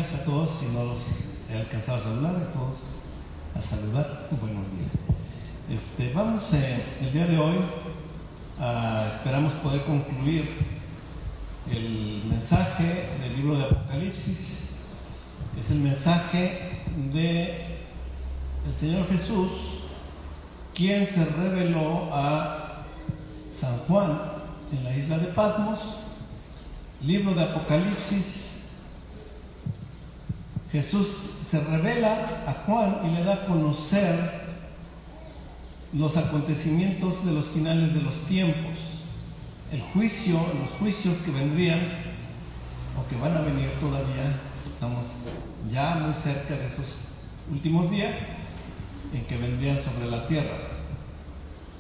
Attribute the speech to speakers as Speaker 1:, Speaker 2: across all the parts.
Speaker 1: días a todos. Si no los he alcanzado a saludar, a todos a saludar. Buenos días. Vamos el día de hoy, esperamos poder concluir el mensaje del libro de Apocalipsis. Es el mensaje del Señor Jesús, quien se reveló a San Juan en la isla de Patmos. Libro de Apocalipsis, Jesús se revela a Juan y le da a conocer los acontecimientos de los finales de los tiempos, los juicios que vendrían o que van a venir todavía. Estamos ya muy cerca de esos últimos días en que vendrían sobre la tierra.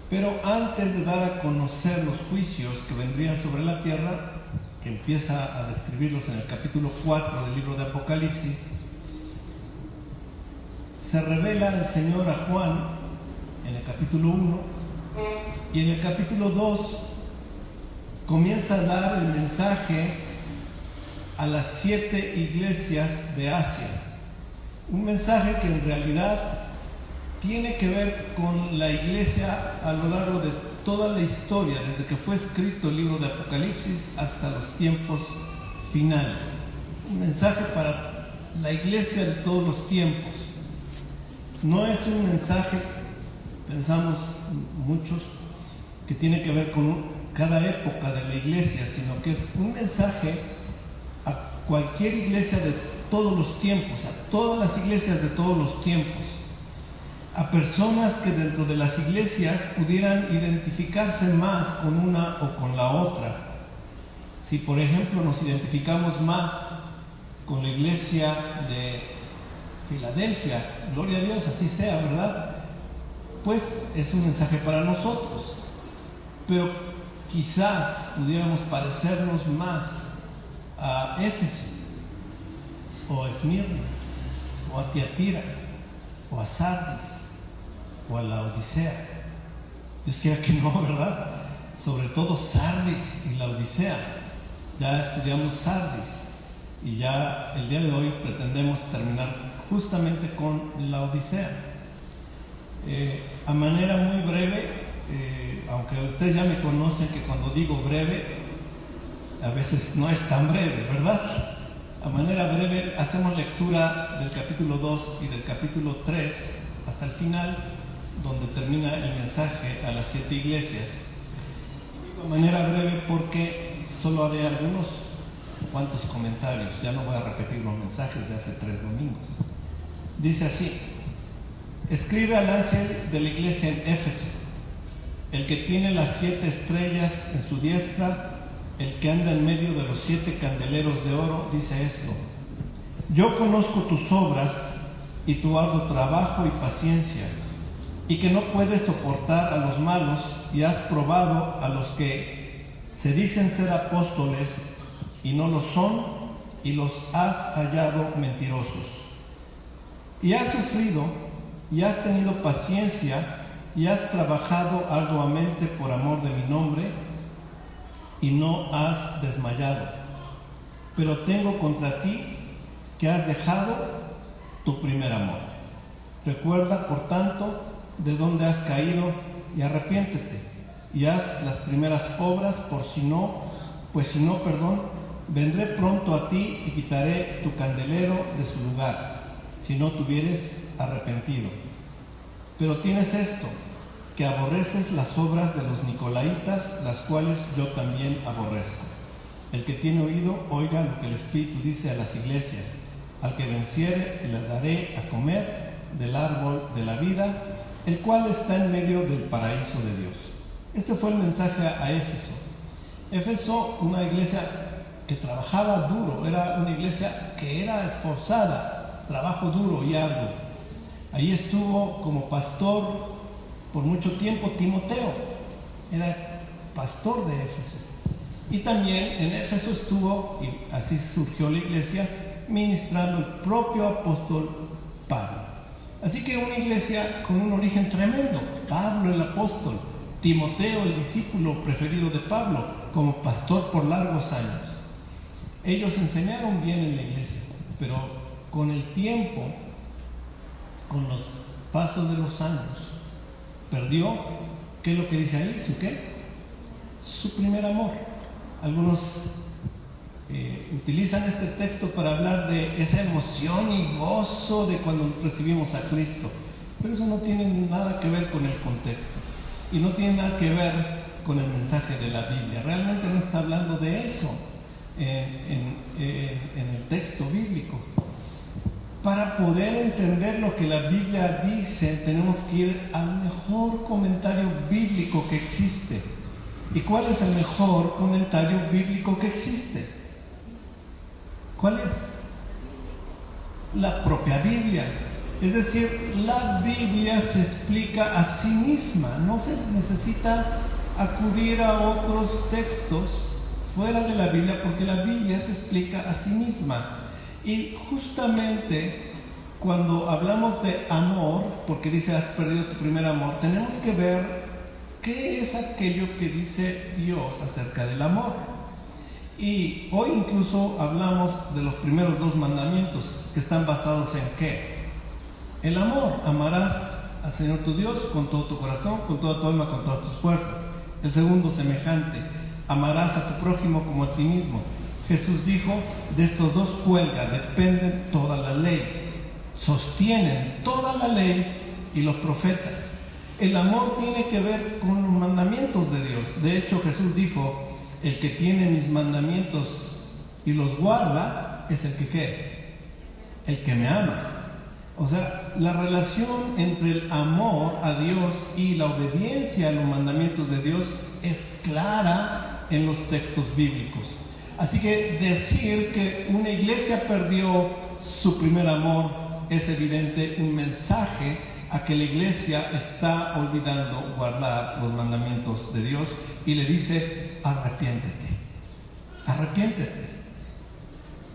Speaker 1: Pero antes de dar a conocer los juicios que vendrían sobre la tierra, que empieza a describirlos en el capítulo 4 del libro de Apocalipsis, se revela el Señor a Juan en el capítulo 1, y en el capítulo 2 comienza a dar el mensaje a las 7 iglesias de Asia. Un mensaje que en realidad tiene que ver con la iglesia a lo largo de toda la historia, desde que fue escrito el libro de Apocalipsis hasta los tiempos finales. Un mensaje para la iglesia de todos los tiempos. No es un mensaje, pensamos muchos, que tiene que ver con cada época de la iglesia, sino que es un mensaje a cualquier iglesia de todos los tiempos, a todas las iglesias de todos los tiempos, a personas que dentro de las iglesias pudieran identificarse más con una o con la otra. Si por ejemplo nos identificamos más con la iglesia de Filadelfia, gloria a Dios, así sea, ¿verdad? Pues es un mensaje para nosotros. Pero quizás pudiéramos parecernos más a Éfeso, o a Esmirna, o a Tiatira, o a Sardis, o a la Odisea. Dios quiera que no, ¿verdad? Sobre todo Sardis y la Odisea. Ya estudiamos Sardis y ya el día de hoy pretendemos terminar justamente con la Odisea. A manera muy breve, aunque ustedes ya me conocen que cuando digo breve, a veces no es tan breve, ¿verdad? A manera breve hacemos lectura del capítulo 2 y del capítulo 3 hasta el final, donde termina el mensaje a las 7 iglesias. Digo a manera breve porque solo haré algunos cuantos comentarios, ya no voy a repetir los mensajes de hace 3 domingos. Dice así: escribe al ángel de la iglesia en Éfeso, el que tiene las 7 estrellas en su diestra, el que anda en medio de los 7 candeleros de oro, dice esto: yo conozco tus obras y tu arduo trabajo y paciencia, y que no puedes soportar a los malos, y has probado a los que se dicen ser apóstoles y no lo son, y los has hallado mentirosos. Y has sufrido y has tenido paciencia y has trabajado arduamente por amor de mi nombre, y no has desmayado. Pero tengo contra ti que has dejado tu primer amor. Recuerda, por tanto, de dónde has caído y arrepiéntete, y haz las primeras obras, pues si no, vendré pronto a ti y quitaré tu candelero de su lugar, si no te hubieres arrepentido. Pero tienes esto, que aborreces las obras de los nicolaítas, las cuales yo también aborrezco. El que tiene oído, oiga lo que el Espíritu dice a las iglesias. Al que venciere, le daré a comer del árbol de la vida, el cual está en medio del paraíso de Dios. Este fue el mensaje a Éfeso. Éfeso, una iglesia que trabajaba duro, era una iglesia que era esforzada, trabajo duro y arduo. Ahí estuvo como pastor por mucho tiempo Timoteo, era pastor de Éfeso. Y también en Éfeso estuvo, y así surgió la iglesia, ministrando el propio apóstol Pablo. Así que una iglesia con un origen tremendo: Pablo el apóstol, Timoteo el discípulo preferido de Pablo, como pastor por largos años. Ellos enseñaron bien en la iglesia, pero con el tiempo, con los pasos de los años, perdió, ¿qué es lo que dice ahí? ¿Su qué? Su primer amor. Algunos utilizan este texto para hablar de esa emoción y gozo de cuando recibimos a Cristo, pero eso no tiene nada que ver con el contexto y no tiene nada que ver con el mensaje de la Biblia. Realmente no está hablando de eso en el texto bíblico. Para poder entender lo que la Biblia dice, tenemos que ir al mejor comentario bíblico que existe. ¿Y cuál es el mejor comentario bíblico que existe? ¿Cuál es? La propia Biblia. Es decir, la Biblia se explica a sí misma. No se necesita acudir a otros textos fuera de la Biblia, porque la Biblia se explica a sí misma. Y justamente cuando hablamos de amor, porque dice has perdido tu primer amor, tenemos que ver qué es aquello que dice Dios acerca del amor. Y hoy incluso hablamos de los primeros 2 mandamientos, que están basados en ¿qué? El amor. Amarás al Señor tu Dios con todo tu corazón, con toda tu alma, con todas tus fuerzas. El segundo semejante, amarás a tu prójimo como a ti mismo. Jesús dijo, de estos 2 cuelga, dependen toda la ley, sostienen toda la ley y los profetas. El amor tiene que ver con los mandamientos de Dios. De hecho, Jesús dijo, el que tiene mis mandamientos y los guarda es el que ¿qué? El que me ama. O sea, la relación entre el amor a Dios y la obediencia a los mandamientos de Dios es clara en los textos bíblicos. Así que decir que una iglesia perdió su primer amor es evidente un mensaje a que la iglesia está olvidando guardar los mandamientos de Dios y le dice, arrepiéntete, arrepiéntete.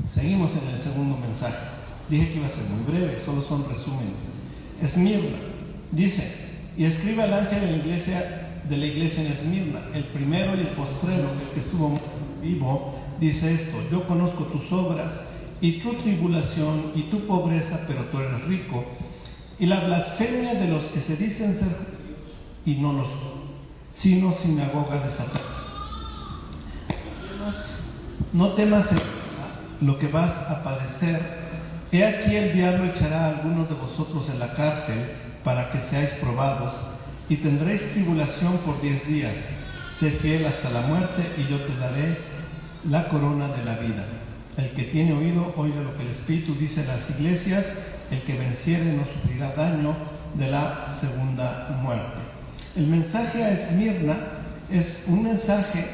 Speaker 1: Seguimos en el segundo mensaje. Dije que iba a ser muy breve, solo son resúmenes. Esmirna dice, y escribe al ángel en la iglesia, de la iglesia en Esmirna, el primero y el postrero, el que estuvo vivo, dice esto, yo conozco tus obras y tu tribulación y tu pobreza, pero tú eres rico, y la blasfemia de los que se dicen ser judíos y no los son, sino sinagoga de Satanás. No temas lo que vas a padecer. He aquí el diablo echará a algunos de vosotros en la cárcel para que seáis probados, y tendréis tribulación por 10 días. Sé fiel hasta la muerte y yo te daré la corona de la vida. El que tiene oído, oiga lo que el Espíritu dice a las iglesias. El que venciere no sufrirá daño de la segunda muerte. El mensaje a Esmirna es un mensaje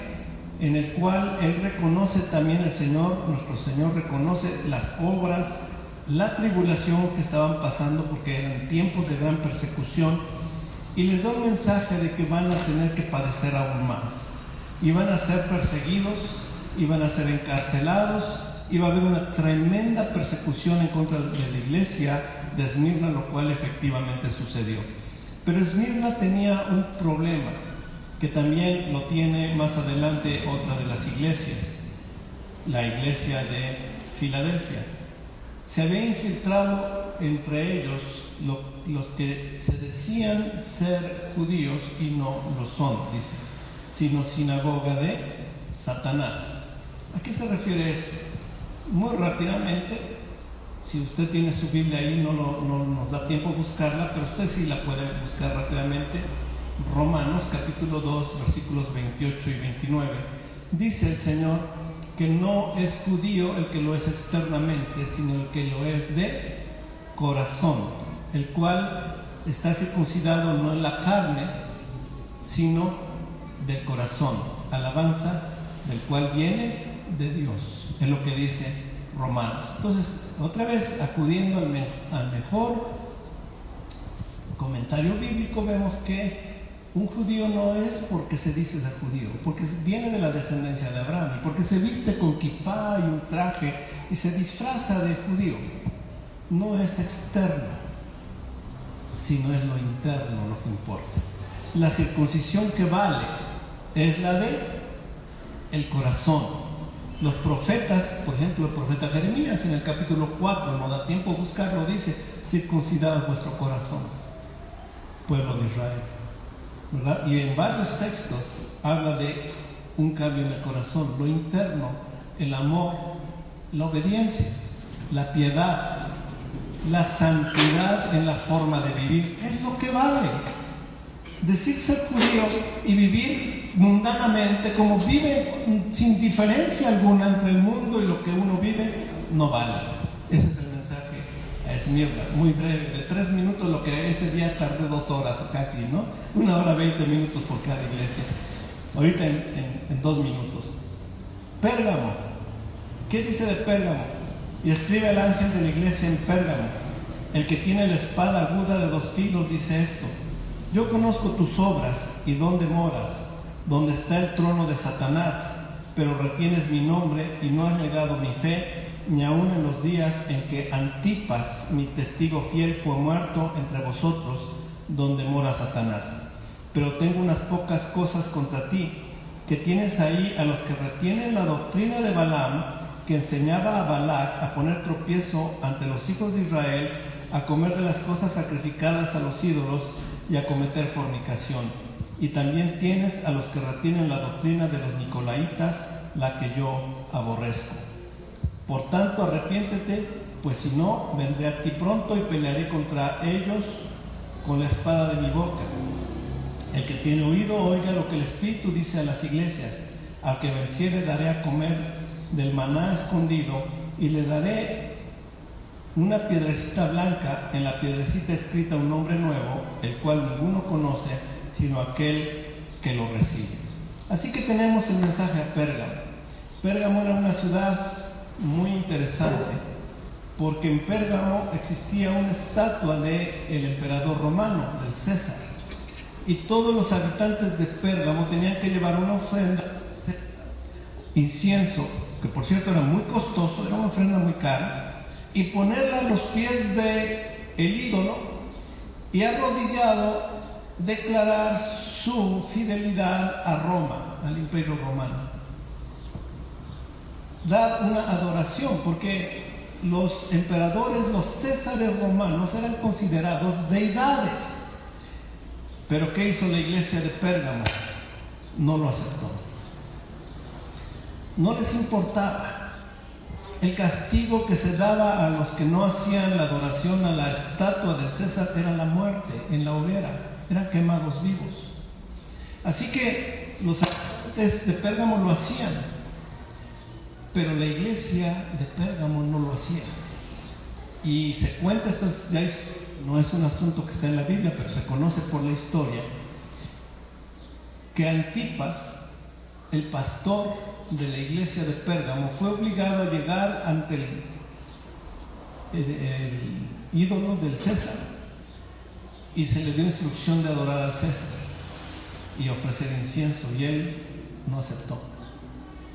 Speaker 1: en el cual él reconoce también el Señor, nuestro Señor reconoce las obras, la tribulación que estaban pasando porque eran tiempos de gran persecución, y les da un mensaje de que van a tener que padecer aún más, y van a ser perseguidos, y van a ser encarcelados, y va a haber una tremenda persecución en contra de la iglesia de Esmirna, lo cual efectivamente sucedió. Pero Esmirna tenía un problema que también lo tiene más adelante otra de las iglesias, la iglesia de Filadelfia. Se había infiltrado entre ellos los que se decían ser judíos y no lo son, dice, sino sinagoga de Satanás. ¿A qué se refiere esto? Muy rápidamente, si usted tiene su Biblia ahí, no nos da tiempo buscarla, pero usted sí la puede buscar rápidamente. Romanos capítulo 2 versículos 28 y 29, dice el Señor que no es judío el que lo es externamente, sino el que lo es de corazón, el cual está circuncidado no en la carne, sino del corazón, alabanza del cual viene de Dios, es lo que dice Romanos. Entonces, otra vez acudiendo al mejor comentario bíblico, vemos que un judío no es porque se dice ser judío, porque viene de la descendencia de Abraham, y porque se viste con kipá y un traje y se disfraza de judío. No es externo, sino es lo interno lo que importa. La circuncisión que vale es la de el corazón. Los profetas, por ejemplo, el profeta Jeremías en el capítulo 4, no da tiempo a buscarlo, dice: circuncidad vuestro corazón, pueblo de Israel, ¿verdad? Y en varios textos habla de un cambio en el corazón, lo interno, el amor, la obediencia, la piedad, la santidad en la forma de vivir. Es lo que vale. Decir ser judío y vivir mundanamente como viven, sin diferencia alguna entre el mundo y lo que uno vive, no vale. Ese es el mensaje a Esmirna, muy breve, de 3 minutos, lo que ese día tardé 2 horas casi, ¿no? 1 hora 20 minutos por cada iglesia. Ahorita en 2 minutos. Pérgamo. ¿Qué dice de Pérgamo? Y escribe al ángel de la iglesia en Pérgamo: el que tiene la espada aguda de 2 filos dice esto: yo conozco tus obras y dónde moras, donde está el trono de Satanás, pero retienes mi nombre y no has negado mi fe, ni aun en los días en que Antipas, mi testigo fiel, fue muerto entre vosotros, donde mora Satanás. Pero tengo unas pocas cosas contra ti, que tienes ahí a los que retienen la doctrina de Balaam, que enseñaba a Balac a poner tropiezo ante los hijos de Israel, a comer de las cosas sacrificadas a los ídolos y a cometer fornicación. Y también tienes a los que retienen la doctrina de los nicolaitas, la que yo aborrezco. Por tanto, arrepiéntete, pues si no, vendré a ti pronto y pelearé contra ellos con la espada de mi boca. El que tiene oído, oiga lo que el Espíritu dice a las iglesias. Al que venciere daré a comer del maná escondido, y le daré una piedrecita blanca, en la piedrecita escrita un nombre nuevo, el cual ninguno conoce sino aquel que lo recibe. Así que tenemos el mensaje a Pérgamo. Pérgamo era una ciudad muy interesante, porque en Pérgamo existía una estatua del emperador romano, del César, y todos los habitantes de Pérgamo tenían que llevar una ofrenda, incienso, que por cierto era muy costoso, era una ofrenda muy cara, y ponerla a los pies del ídolo, y arrodillado declarar su fidelidad a Roma, al imperio romano. Dar una adoración, porque los emperadores, los césares romanos, eran considerados deidades. Pero ¿qué hizo la iglesia de Pérgamo? No lo aceptó. No les importaba. El castigo que se daba a los que no hacían la adoración a la estatua del César era la muerte en la hoguera. Eran quemados vivos. Así que los habitantes de Pérgamo lo hacían, pero la iglesia de Pérgamo no lo hacía. Y se cuenta, esto ya no es un asunto que está en la Biblia, pero se conoce por la historia, que Antipas, el pastor de la iglesia de Pérgamo, fue obligado a llegar ante el ídolo del César, y se le dio instrucción de adorar al César y ofrecer incienso, y él no aceptó.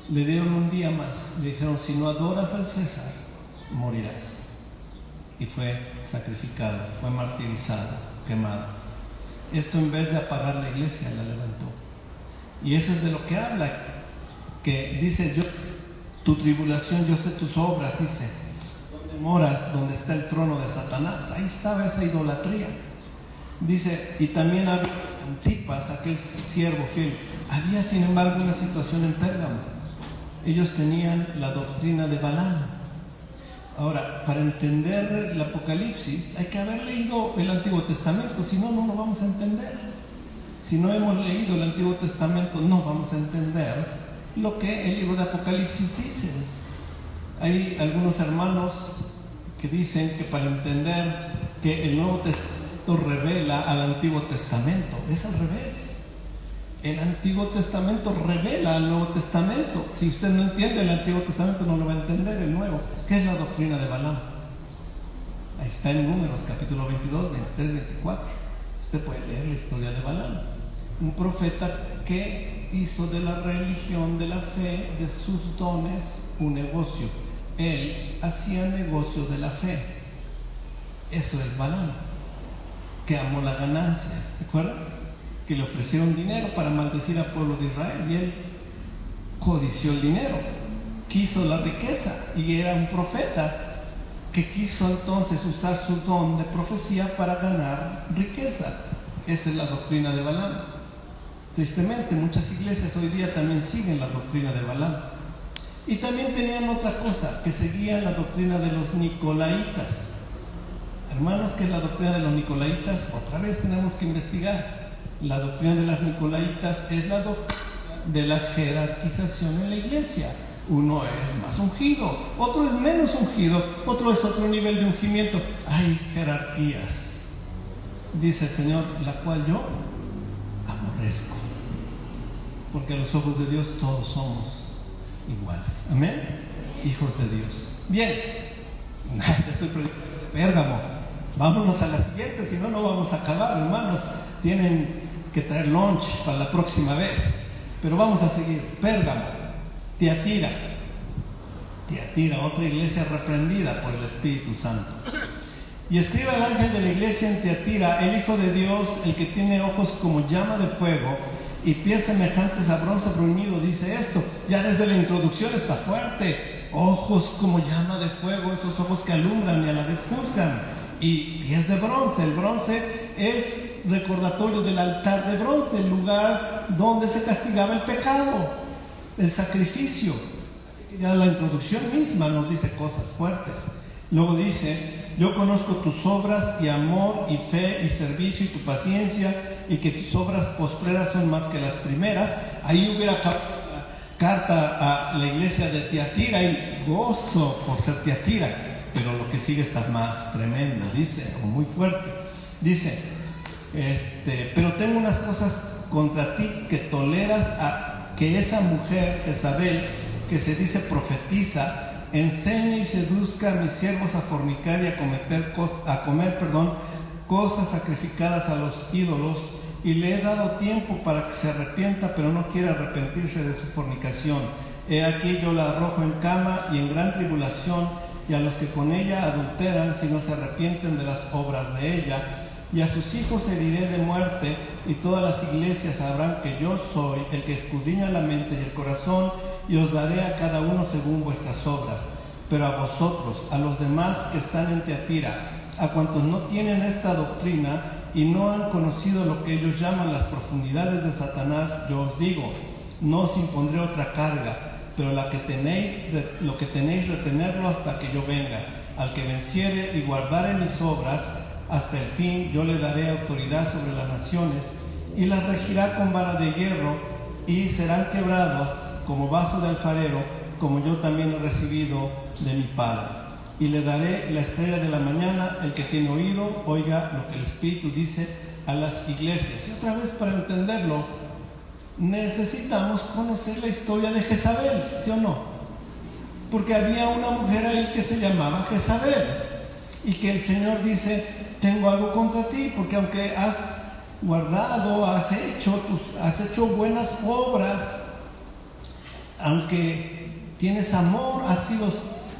Speaker 1: Le dieron un día más, le dijeron: si no adoras al César, morirás. Y fue sacrificado, fue martirizado, quemado. Esto, en vez de apagar la iglesia, la levantó. Y eso es de lo que habla, que dice: yo, tu tribulación, yo sé tus obras, dice, donde moras, donde está el trono de Satanás. Ahí estaba esa idolatría. Dice, y también había Antipas, aquel siervo fiel. Había, sin embargo, una situación en Pérgamo. Ellos tenían la doctrina de Balaam. Ahora, para entender el Apocalipsis hay que haber leído el Antiguo Testamento, si no, no lo vamos a entender. Si no hemos leído el Antiguo Testamento, no vamos a entender lo que el libro de Apocalipsis dice. Hay algunos hermanos que dicen que para entender que el Nuevo Testamento revela al Antiguo Testamento, es al revés. El Antiguo Testamento revela al Nuevo Testamento. Si usted no entiende el Antiguo Testamento, no lo va a entender el Nuevo. ¿Qué es la doctrina de Balaam? Ahí está en Números, capítulo 22, 23, 24. Usted puede leer la historia de Balaam, un profeta que hizo de la religión, de la fe, de sus dones, un negocio. Él hacía negocio de la fe. Eso es Balaam, que amó la ganancia. ¿Se acuerdan? Que le ofrecieron dinero para maldecir al pueblo de Israel, y él codició el dinero. quiso la riqueza y era un profeta que quiso entonces usar su don de profecía para ganar riqueza. Esa es la doctrina de Balaam. Tristemente, muchas iglesias hoy día también siguen la doctrina de Balaam. Y también tenían otra cosa, que seguían la doctrina de los nicolaitas. Hermanos, ¿qué es la doctrina de los nicolaitas? Otra vez tenemos que investigar. La doctrina de las nicolaitas es la doctrina de la jerarquización en la iglesia. Uno es más ungido, otro es menos ungido, otro es otro nivel de ungimiento. Hay jerarquías, dice el Señor, la cual yo aborrezco, porque a los ojos de Dios todos somos iguales. Amén, hijos de Dios. Bien, estoy predicando de Pérgamo. Vámonos a la siguiente, si no, no vamos a acabar, hermanos. Tienen que traer lunch para la próxima vez. Pero vamos a seguir. Pérgamo. Tiatira, otra iglesia reprendida por el Espíritu Santo. Y escribe al ángel de la iglesia en Tiatira: el Hijo de Dios, el que tiene ojos como llama de fuego y pies semejantes a bronce bruñido, dice esto. Ya desde la introducción está fuerte. Ojos como llama de fuego, esos ojos que alumbran y a la vez juzgan. Y pies de bronce. El bronce es recordatorio del altar de bronce, el lugar donde se castigaba el pecado, el sacrificio. Así que ya la introducción misma nos dice cosas fuertes. Luego dice: yo conozco tus obras y amor y fe y servicio y tu paciencia, y que tus obras postreras son más que las primeras. Ahí hubiera acabado la carta a la iglesia de Tiatira y gozo por ser Tiatira, pero lo que sigue está más tremendo, dice, o muy fuerte. Dice, pero tengo unas cosas contra ti, que toleras que esa mujer Jezabel, que se dice profetiza, enseñe y seduzca a mis siervos a fornicar y a comer cosas sacrificadas a los ídolos, y le he dado tiempo para que se arrepienta, pero no quiere arrepentirse de su fornicación. He aquí, yo la arrojo en cama y en gran tribulación, y a los que con ella adulteran, si no se arrepienten de las obras de ella, y a sus hijos heriré de muerte, y todas las iglesias sabrán que yo soy el que escudriña la mente y el corazón, y os daré a cada uno según vuestras obras. Pero a vosotros, a los demás que están en Tiatira, a cuantos no tienen esta doctrina y no han conocido lo que ellos llaman las profundidades de Satanás, yo os digo: no os impondré otra carga, pero lo que tenéis, retenerlo hasta que yo venga. Al que venciere y guardare mis obras hasta el fin, yo le daré autoridad sobre las naciones, y las regirá con vara de hierro, y serán quebrados como vaso de alfarero, como yo también he recibido de mi Padre. Y le daré la estrella de la mañana. El que tiene oído, oiga lo que el Espíritu dice a las iglesias. Y otra vez, para entenderlo, necesitamos conocer la historia de Jezabel, ¿sí o no? Porque había una mujer ahí que se llamaba Jezabel, y que el Señor dice: tengo algo contra ti, porque aunque has guardado, has hecho buenas obras, aunque tienes amor, has sido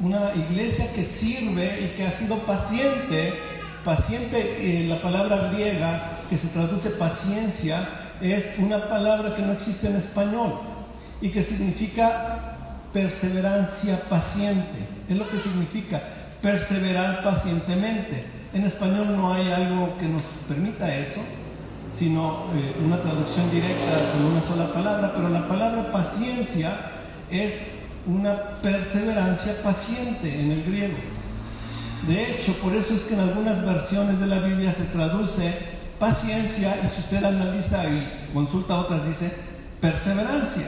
Speaker 1: una iglesia que sirve y que ha sido paciente. La palabra griega que se traduce paciencia es una palabra que no existe en español y que significa perseverancia paciente. Es lo que significa perseverar pacientemente. En español no hay algo que nos permita eso, sino una traducción directa con una sola palabra, pero la palabra paciencia es una perseverancia paciente en el griego. De hecho, por eso es que en algunas versiones de la Biblia se traduce paciencia, y si usted analiza y consulta otras, dice perseverancia.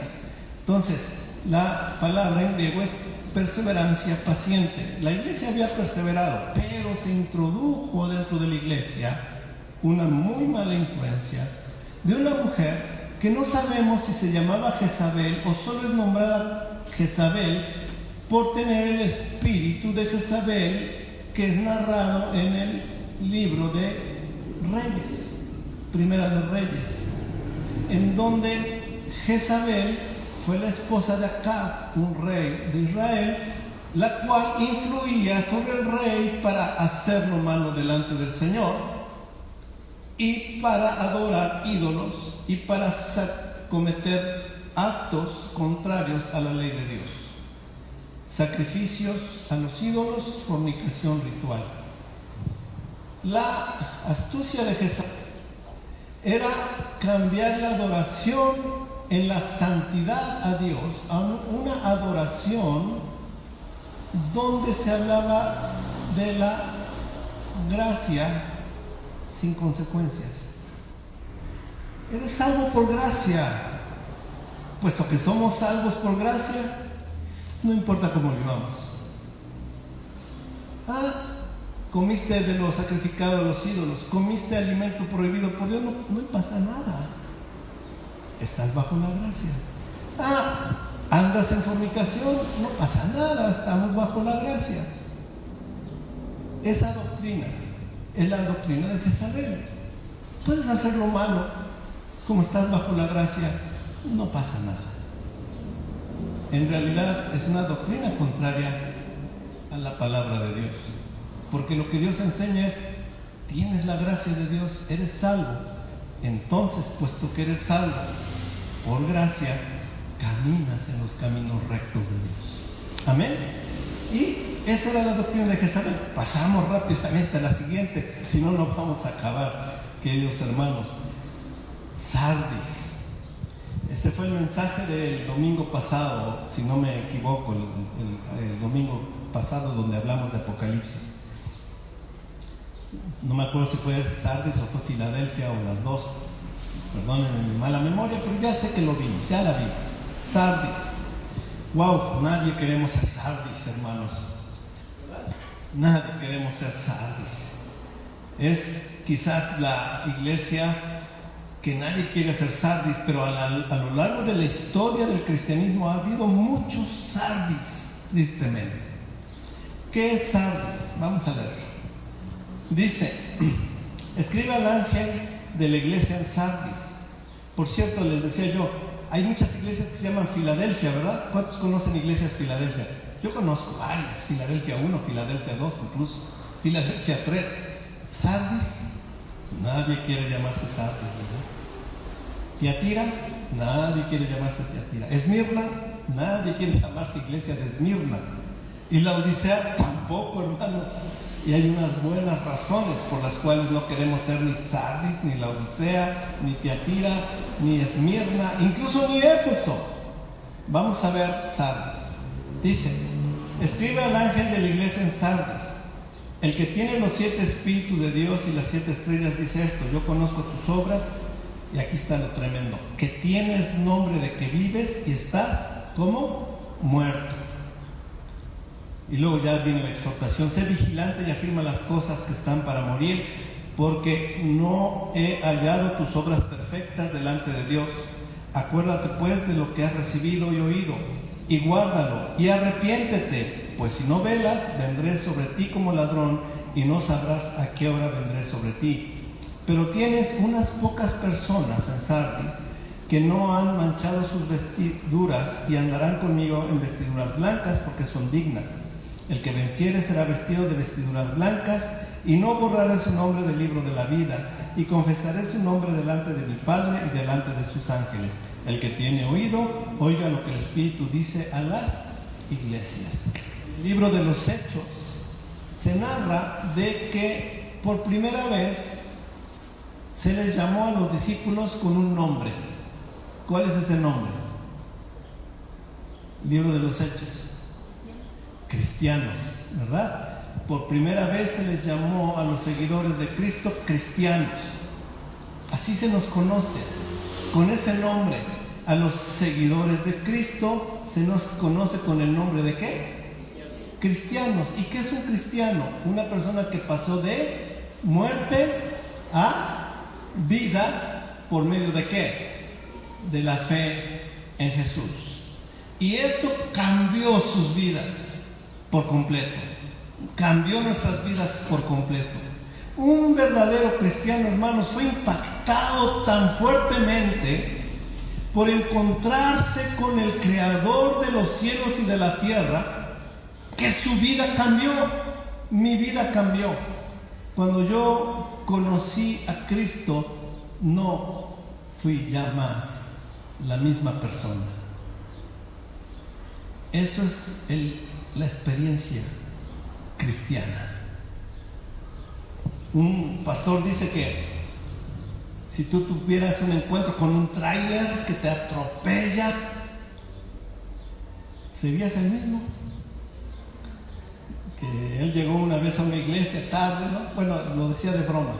Speaker 1: Entonces, la palabra en griego es perseverancia paciente. La iglesia había perseverado, pero se introdujo dentro de la iglesia una muy mala influencia de una mujer que no sabemos si se llamaba Jezabel o solo es nombrada Jezabel por tener el espíritu de Jezabel, que es narrado en el libro de Reyes, Primera de Reyes, en donde Jezabel fue la esposa de Acab, un rey de Israel, la cual influía sobre el rey para hacer lo malo delante del Señor y para adorar ídolos y para cometer actos contrarios a la ley de Dios. sacrificios a los ídolos, fornicación ritual. La astucia de Jezabel era cambiar la adoración en la santidad a Dios a una adoración donde se hablaba de la gracia sin consecuencias. Eres salvo por gracia. Puesto que somos salvos por gracia, no importa cómo vivamos. Comiste de lo sacrificado a los ídolos, comiste alimento prohibido por Dios, no pasa nada. Estás bajo la gracia. Andas en fornicación, no pasa nada, estamos bajo la gracia. Esa doctrina es la doctrina de Jezabel. Puedes hacer lo malo, como estás bajo la gracia, no pasa nada. En realidad es una doctrina contraria a la palabra de Dios, porque lo que Dios enseña es: tienes la gracia de Dios, eres salvo. Entonces, puesto que eres salvo por gracia, caminas en los caminos rectos de Dios. Amén. Y esa era la doctrina de Jezabel. Pasamos rápidamente a la siguiente, si no, no vamos a acabar, queridos hermanos. Sardis. Este fue el mensaje del domingo pasado, si no me equivoco, el domingo pasado, donde hablamos de Apocalipsis. No me acuerdo si fue Sardis o fue Filadelfia o las dos. Perdónenme mi mala memoria, pero ya sé que lo vimos, ya la vimos. Sardis. Wow, nadie queremos ser Sardis, hermanos. Nadie queremos ser Sardis. Es quizás la iglesia que nadie quiere ser Sardis, pero a lo largo de la historia del cristianismo ha habido muchos Sardis, tristemente. ¿Qué es Sardis? Vamos a leer. Dice: escribe al ángel de la iglesia en Sardis. Por cierto, les decía yo, hay muchas iglesias que se llaman Filadelfia, ¿verdad? ¿Cuántos conocen iglesias Filadelfia? Yo conozco varias: Filadelfia 1, Filadelfia 2, incluso Filadelfia 3. Sardis, nadie quiere llamarse Sardis, ¿verdad? Tiatira, nadie quiere llamarse Tiatira. Esmirna, nadie quiere llamarse iglesia de Esmirna. Y la Odisea tampoco, hermanos. Y hay unas buenas razones por las cuales no queremos ser ni Sardis, ni la Odisea, ni Tiatira, ni Esmirna, incluso ni Éfeso. Vamos a ver Sardis. Dice: escribe al ángel de la iglesia en Sardis, el que tiene los 7 espíritus de Dios y las 7 estrellas, dice esto: yo conozco tus obras, y aquí está lo tremendo, que tienes nombre de que vives y estás como muerto. Y luego ya viene la exhortación: sé vigilante y afirma las cosas que están para morir, porque no he hallado tus obras perfectas delante de Dios. Acuérdate pues de lo que has recibido y oído, y guárdalo, y arrepiéntete, pues si no velas, vendré sobre ti como ladrón, y no sabrás a qué hora vendré sobre ti. Pero tienes unas pocas personas en Sardis que no han manchado sus vestiduras, y andarán conmigo en vestiduras blancas, porque son dignas. El que venciere será vestido de vestiduras blancas, y no borraré su nombre del libro de la vida, y confesaré su nombre delante de mi Padre y delante de sus ángeles. El que tiene oído, oiga lo que el Espíritu dice a las iglesias. En el libro de los Hechos se narra de que por primera vez se les llamó a los discípulos con un nombre. ¿Cuál es ese nombre? Libro de los Hechos. Cristianos, ¿verdad? Por primera vez se les llamó a los seguidores de Cristo cristianos. Así se nos conoce, con ese nombre. A los seguidores de Cristo se nos conoce con el nombre de ¿qué? Cristianos. ¿Y qué es un cristiano? Una persona que pasó de muerte a vida por medio de ¿qué? De la fe en Jesús. Y esto cambió sus vidas por completo. Cambió nuestras vidas por completo. Un verdadero cristiano, hermanos, fue impactado tan fuertemente por encontrarse con el Creador de los cielos y de la tierra, que su vida cambió. Mi vida cambió. Cuando yo conocí a Cristo, no fui ya más la misma persona. Eso es la experiencia cristiana. Un pastor dice que si tú tuvieras un encuentro con un tráiler que te atropella, ¿serías el mismo? Que él llegó una vez a una iglesia tarde, ¿no? Bueno, lo decía de broma,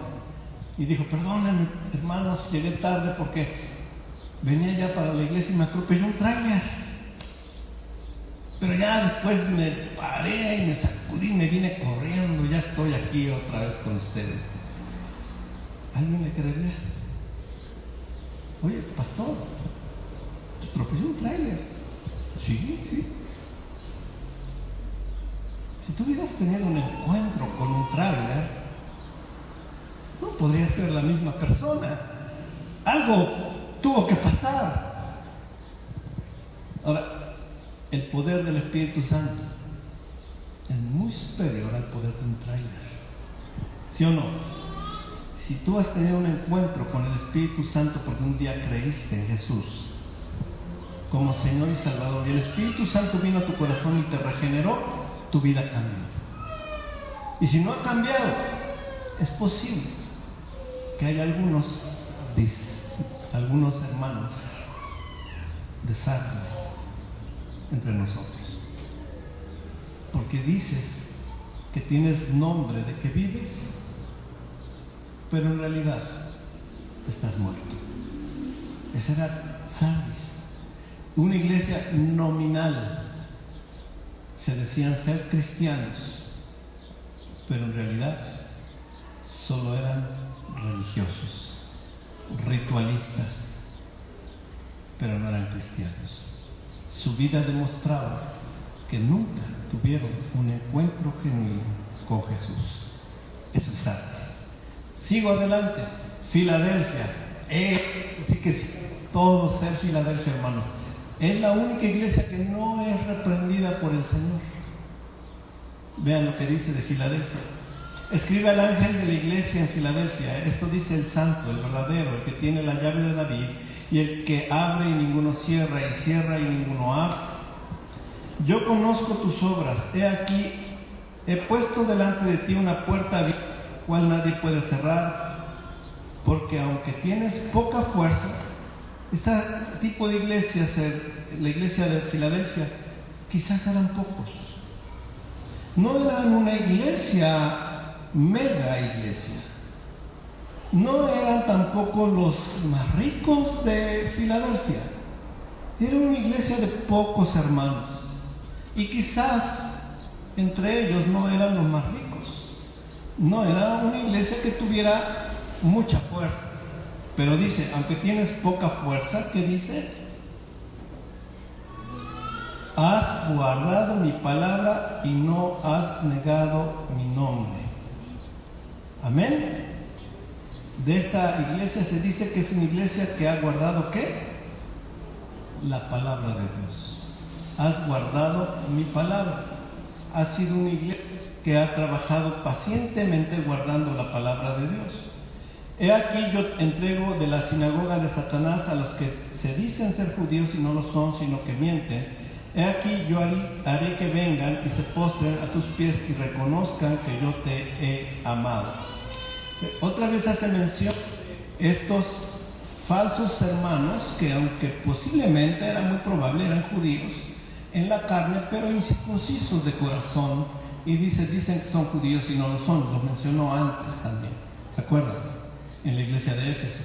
Speaker 1: y dijo: perdónenme, hermanos, llegué tarde porque venía ya para la iglesia y me atropelló un tráiler. Pero ya después me paré y me sacudí, me vine corriendo, ya estoy aquí otra vez con ustedes. ¿Alguien le creería? Oye, pastor, ¿te atropelló un tráiler? Sí. Si tú hubieras tenido un encuentro con un tráiler, no podría ser la misma persona. Algo tuvo que pasar. Ahora, el poder del Espíritu Santo es muy superior al poder de un tráiler. ¿Sí o no? Si tú has tenido un encuentro con el Espíritu Santo porque un día creíste en Jesús como Señor y Salvador, y el Espíritu Santo vino a tu corazón y te regeneró, tu vida cambió. Y si no ha cambiado, es posible que haya algunos hermanos de Sardis entre nosotros, porque dices que tienes nombre de que vives, pero en realidad estás muerto. Esa era Sardis, una iglesia nominal. Se decían ser cristianos, pero en realidad solo eran religiosos, ritualistas, pero no eran cristianos. Su vida demostraba que nunca tuvieron un encuentro genuino con Jesús. Eso es Sardis. Sigo adelante. Filadelfia. Así que todo ser Filadelfia, hermanos. Es la única iglesia que no es reprendida por el Señor. Vean lo que dice de Filadelfia. Escribe al ángel de la iglesia en Filadelfia. Esto dice el santo, el verdadero, el que tiene la llave de David, y el que abre y ninguno cierra, y cierra y ninguno abre. Yo conozco tus obras. He aquí, he puesto delante de ti una puerta abierta, la cual nadie puede cerrar, porque aunque tienes poca fuerza. Este tipo de iglesias, la iglesia de Filadelfia, quizás eran pocos. No eran una iglesia, mega iglesia. No eran tampoco los más ricos de Filadelfia. Era una iglesia de pocos hermanos. Y quizás entre ellos no eran los más ricos. No era una iglesia que tuviera mucha fuerza. Pero dice, aunque tienes poca fuerza, ¿qué dice? Has guardado mi palabra y no has negado mi nombre. Amén. De esta iglesia se dice que es una iglesia que ha guardado ¿qué? La palabra de Dios. Has guardado mi palabra. Ha sido una iglesia que ha trabajado pacientemente guardando la palabra de Dios. He aquí yo entrego de la sinagoga de Satanás a los que se dicen ser judíos y no lo son, sino que mienten. He aquí yo haré que vengan y se postren a tus pies y reconozcan que yo te he amado. Otra vez hace mención de estos falsos hermanos que, aunque posiblemente era muy probable, eran judíos en la carne, pero incircuncisos de corazón, y dicen que son judíos y no lo son. Los mencionó antes también, ¿se acuerdan? En la iglesia de Éfeso.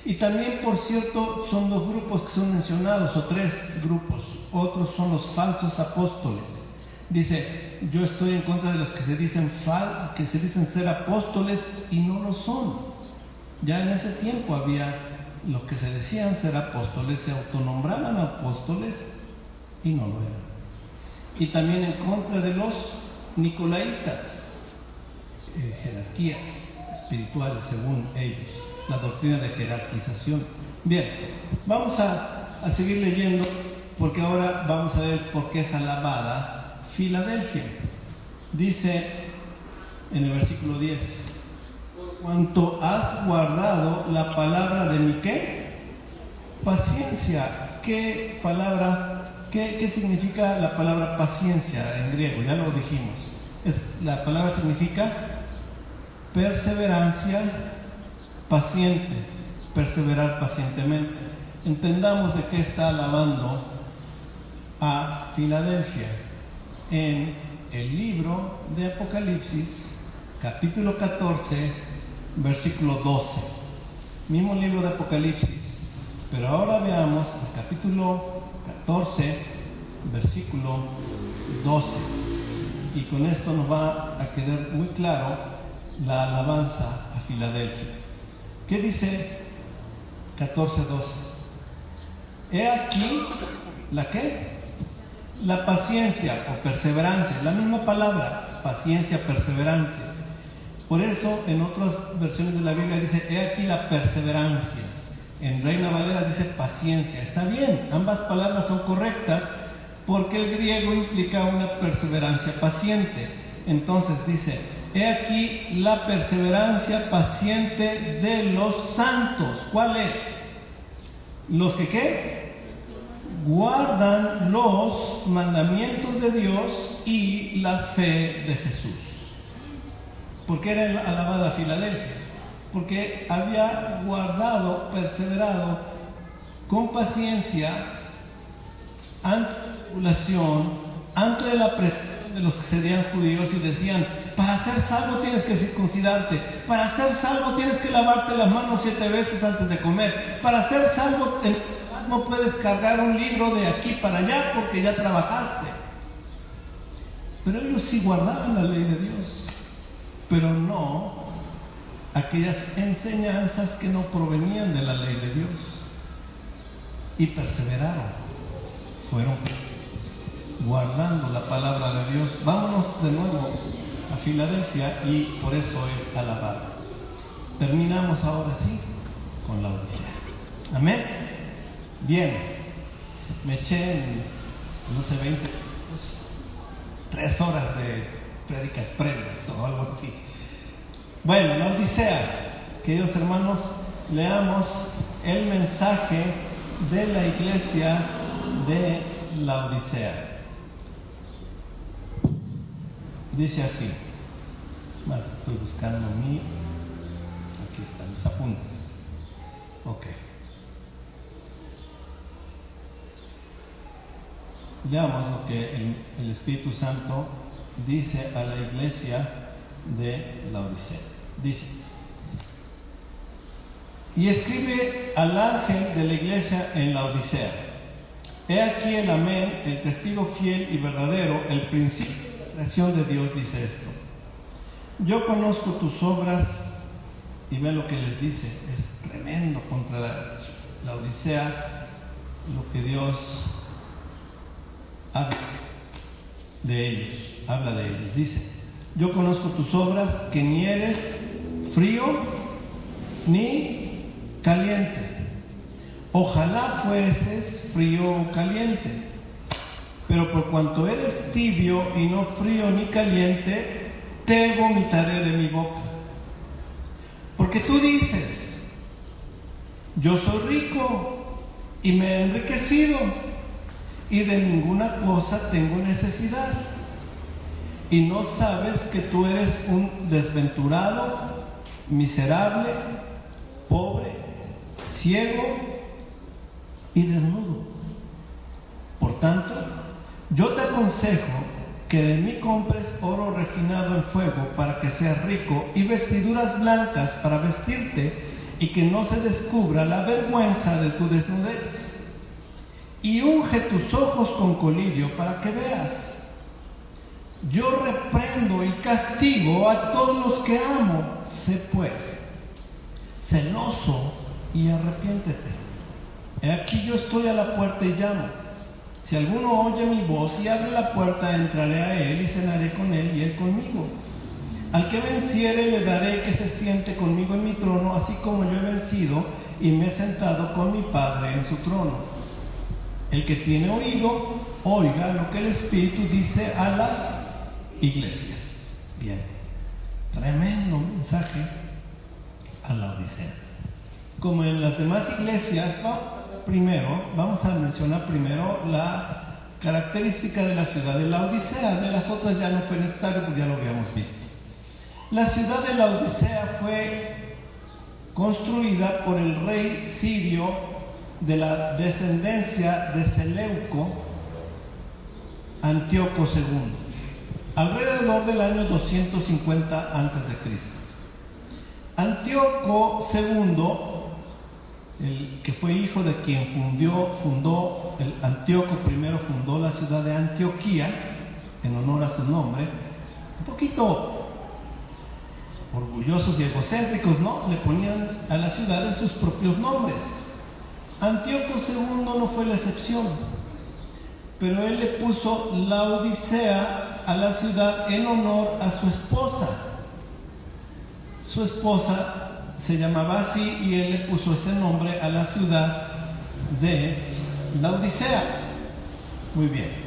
Speaker 1: Y también, por cierto, son dos grupos que son mencionados, o tres grupos. Otros son los falsos apóstoles. Dice, yo estoy en contra de los que se dicen ser apóstoles y no lo son. Ya en ese tiempo había los que se decían ser apóstoles, se autonombraban apóstoles y no lo eran. Y también en contra de los nicolaitas, jerarquías espirituales según ellos, la doctrina de jerarquización. Bien, vamos a seguir leyendo, porque ahora vamos a ver por qué es alabada Filadelfia. Dice en el versículo 10: por cuanto has guardado la palabra de mi ¿qué? Paciencia. ¿Qué palabra ¿Qué significa la palabra paciencia en griego? Ya lo dijimos. La palabra significa perseverancia, paciente, perseverar pacientemente. Entendamos de qué está alabando a Filadelfia. En el libro de Apocalipsis, capítulo 14, versículo 12. Mismo libro de Apocalipsis, pero ahora veamos el capítulo 14, versículo 12. Y con esto nos va a quedar muy claro la alabanza a Filadelfia. ¿Qué dice 14:12? He aquí, ¿la qué? La paciencia o perseverancia, la misma palabra, paciencia, perseverante. Por eso en otras versiones de la Biblia dice, he aquí la perseverancia. En Reina Valera dice paciencia. Está bien, ambas palabras son correctas porque el griego implica una perseverancia paciente. Entonces dice, he aquí la perseverancia paciente de los santos. ¿Cuál es? Los que ¿qué? Guardan los mandamientos de Dios y la fe de Jesús. ¿Por qué era alabada Filadelfia? Porque había guardado, perseverado con paciencia ante la tribulación, ante la presión de los que se decían judíos y decían, para ser salvo tienes que circuncidarte, para ser salvo tienes que lavarte las manos 7 veces antes de comer, para ser salvo no puedes cargar un libro de aquí para allá porque ya trabajaste. Pero ellos sí guardaban la ley de Dios, pero no aquellas enseñanzas que no provenían de la ley de Dios, y perseveraron, fueron guardando la palabra de Dios. Vámonos de nuevo a Filadelfia y por eso es alabada. Terminamos ahora sí con la Odisea. Amén. Bien, me eché en no sé 20 minutos 3 horas de prédicas previas o algo así. Bueno, la Odisea, queridos hermanos, leamos el mensaje de la iglesia de la Odisea. Dice así, más estoy buscando aquí están los apuntes. Ok. Leamos lo que el Espíritu Santo dice a la iglesia de la Odisea. Dice, y escribe al ángel de la iglesia en la Odisea, he aquí el amén, el testigo fiel y verdadero, el principio de la creación de Dios, dice esto. Yo conozco tus obras, y ve lo que les dice, es tremendo contra la Odisea, lo que Dios habla de ellos, dice, yo conozco tus obras, que ni eres frío ni caliente. Ojalá fueses frío o caliente, pero por cuanto eres tibio y no frío ni caliente, te vomitaré de mi boca. Porque tú dices, yo soy rico y me he enriquecido y de ninguna cosa tengo necesidad, y no sabes que tú eres un desventurado, miserable, pobre, ciego y desnudo. Por tanto, yo te aconsejo que de mí compres oro refinado en fuego para que seas rico, y vestiduras blancas para vestirte, y que no se descubra la vergüenza de tu desnudez. Y unge tus ojos con colirio para que veas. Yo reprendo y castigo a todos los que amo. Sé pues celoso y arrepiéntete. He aquí yo estoy a la puerta y llamo. Si alguno oye mi voz y abre la puerta, entraré a él y cenaré con él y él conmigo. Al que venciere le daré que se siente conmigo en mi trono, así como yo he vencido y me he sentado con mi Padre en su trono. El que tiene oído, oiga lo que el Espíritu dice a las iglesias. Bien, tremendo mensaje a la Odisea. Como en las demás iglesias, vamos a mencionar primero la característica de la ciudad de Laodicea. De las otras ya no fue necesario porque ya lo habíamos visto. La ciudad de Laodicea fue construida por el rey sirio de la descendencia de Seleuco, Antíoco II, alrededor del año 250 a.C. Antíoco II, el que fue hijo de quien fundó el Antíoco I, fundó la ciudad de Antioquía en honor a su nombre. Un poquito orgullosos y egocéntricos, ¿no? Le ponían a las ciudades sus propios nombres. Antíoco II no fue la excepción, pero él le puso Laodicea a la ciudad en honor a su esposa. Su esposa se llamaba así y él le puso ese nombre a la ciudad de Laodicea. Muy bien.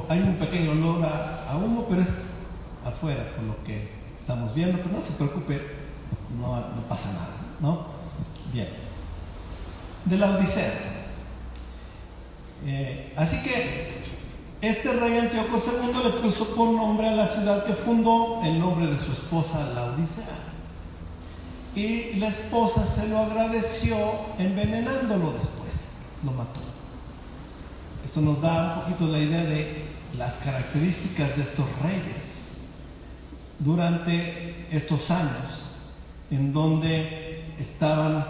Speaker 1: Hay un pequeño olor a humo, pero es afuera por lo que estamos viendo, pero no se preocupe, no pasa nada, ¿no? Bien. De Laodicea. Así que este rey Antíoco II le puso por nombre a la ciudad que fundó el nombre de su esposa, Laodicea. Y la esposa se lo agradeció envenenándolo después, lo mató. Esto nos da un poquito la idea de las características de estos reyes durante estos años en donde estaban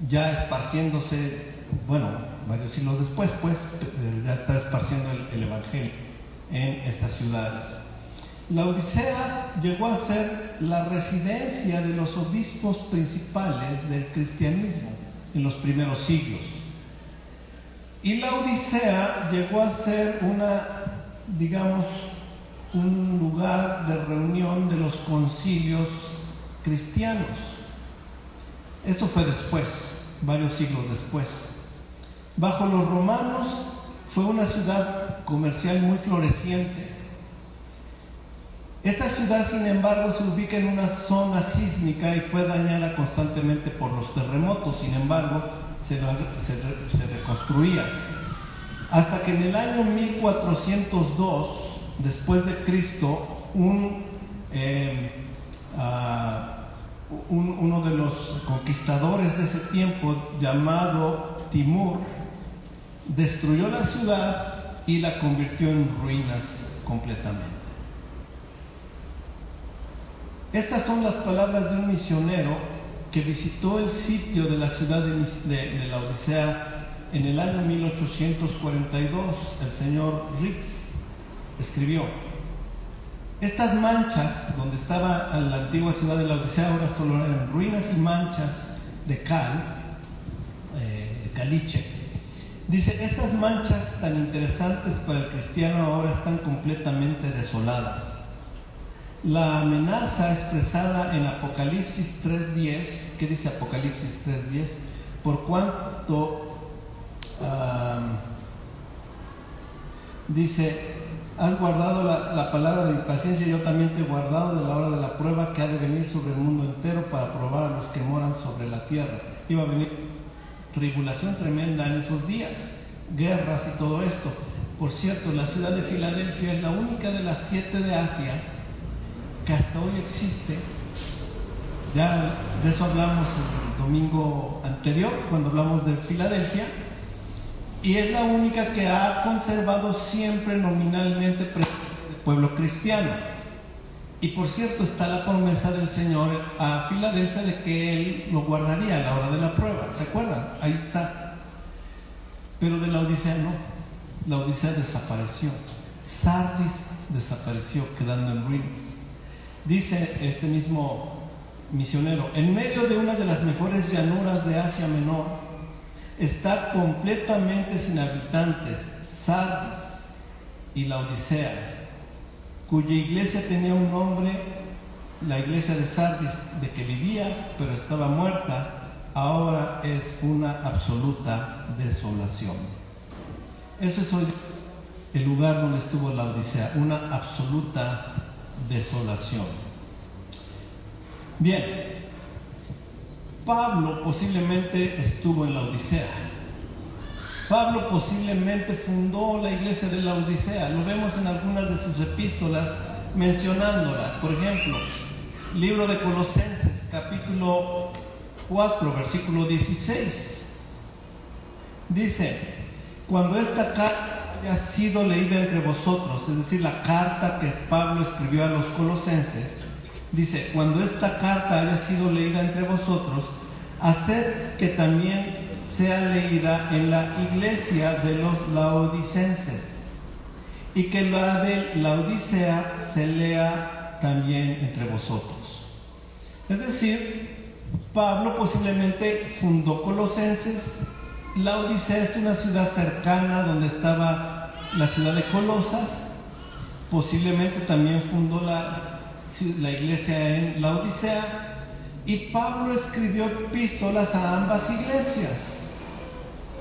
Speaker 1: ya esparciéndose, bueno, varios siglos después, pues ya está esparciendo el evangelio en estas ciudades. Laodicea llegó a ser la residencia de los obispos principales del cristianismo en los primeros siglos. Y Laodicea llegó a ser un lugar de reunión de los concilios cristianos. Esto fue después, varios siglos después. Bajo los romanos fue una ciudad comercial muy floreciente. Esta ciudad, sin embargo, se ubica en una zona sísmica y fue dañada constantemente por los terremotos. Sin embargo, se reconstruía. Hasta que en el año 1402, después de Cristo, uno de los conquistadores de ese tiempo, llamado Timur, destruyó la ciudad y la convirtió en ruinas completamente. Estas son las palabras de un misionero que visitó el sitio de la ciudad de Laodicea en el año 1842. El señor Rix escribió: estas manchas, donde estaba la antigua ciudad de Laodicea, ahora solo eran ruinas y manchas de caliche. Dice: estas manchas tan interesantes para el cristiano ahora están completamente desoladas. La amenaza expresada en Apocalipsis 3:10, ¿qué dice Apocalipsis 3:10? Por cuanto dice: has guardado la palabra de mi paciencia, yo también te he guardado de la hora de la prueba que ha de venir sobre el mundo entero para probar a los que moran sobre la tierra. Iba a venir tribulación tremenda en esos días, guerras y todo esto. Por cierto, la ciudad de Filadelfia es la única de las 7 de Asia que hasta hoy existe. Ya de eso hablamos el domingo anterior cuando hablamos de Filadelfia, y es la única que ha conservado siempre nominalmente el pueblo cristiano. Y por cierto, está la promesa del Señor a Filadelfia de que Él lo guardaría a la hora de la prueba. ¿Se acuerdan? Ahí está. Pero de Laodicea no. Laodicea desapareció. Sardis desapareció, quedando en ruinas. Dice este mismo misionero: en medio de una de las mejores llanuras de Asia Menor, está completamente sin habitantes Sardis y Laodicea, cuya iglesia tenía un nombre, la iglesia de Sardis, de que vivía pero estaba muerta, ahora es una absoluta desolación. Ese es hoy el lugar donde estuvo Laodicea, una absoluta desolación. Bien, Pablo posiblemente estuvo en la Odisea. Pablo posiblemente fundó la iglesia de la Odisea. Lo vemos en algunas de sus epístolas mencionándola. Por ejemplo, libro de Colosenses, capítulo 4, versículo 16. Dice: cuando esta carta haya sido leída entre vosotros, es decir, la carta que Pablo escribió a los colosenses, dice: cuando esta carta haya sido leída entre vosotros, haced que también sea leída en la iglesia de los laodicenses, y que la de la Odisea se lea también entre vosotros. Es decir, Pablo posiblemente fundó Colosenses. La Odisea es una ciudad cercana donde estaba la ciudad de Colosas. Posiblemente también fundó la iglesia en la Odisea. Y Pablo escribió epístolas a ambas iglesias.